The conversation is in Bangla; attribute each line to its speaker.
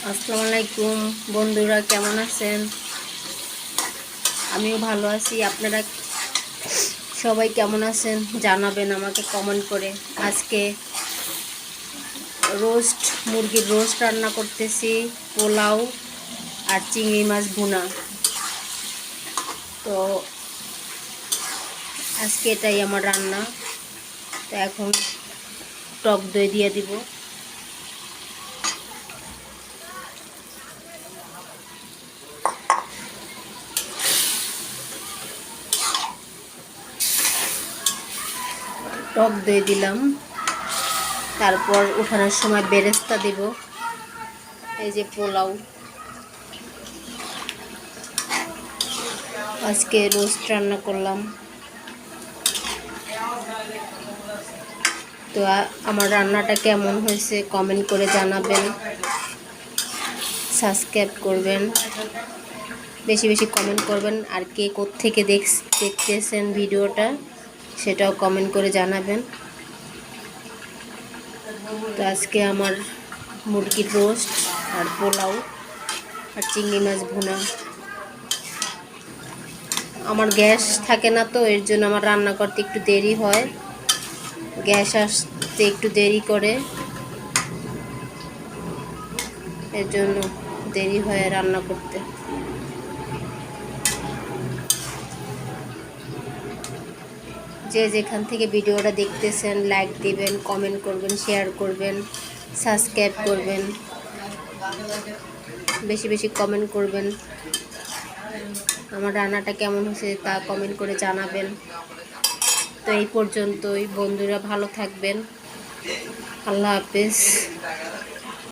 Speaker 1: আসসালামু আলাইকুম বন্ধুরা, কেমন আছেন? আমিও ভালো আছি। আপনারা সবাই কেমন আছেন জানাবেন আমাকে কমেন্ট করে। আজকে মুরগির রোস্ট রান্না করতেছি, পোলাও আর চিংড়ি মাছ ভুনা। তো আজকে এটাই আমার রান্না। তো এখন টক দই দিয়ে দিব। টক দই দিলাম, তারপর উঠানোর সময় বেরেস্তা দিব। এই যে পোলাও, আজকে রোস্ট রান্না করলাম। তো আমার রান্নাটা কেমন হয়েছে কমেন্ট করে জানাবেন, সাবস্ক্রাইব করবেন, বেশি বেশি কমেন্ট করবেন। আর কে কোত্থেকে দেখতেছেন ভিডিওটা সেটাও কমেন্ট করে জানাবেন। তো আজকে আমার মুরগির রোস্ট আর পোলাও আর চিংড়ি মাছ ভুনা। আমার গ্যাস থাকে না, তো এর জন্য আমার রান্না করতে একটু দেরি হয়, গ্যাস আসতে একটু দেরি করে, এর জন্য দেরি হয় রান্না করতে। যে যেখান থেকে ভিডিওটা দেখতেছেন লাইক দিবেন, কমেন্ট করবেন, শেয়ার করবেন, সাবস্ক্রাইব করবেন, বেশি বেশি কমেন্ট করবেন। আমার রান্নাটা কেমন হয়েছে তা কমেন্ট করে জানাবেন। তো এই পর্যন্তই বন্ধুরা, ভালো থাকবেন। আল্লাহ হাফেজ।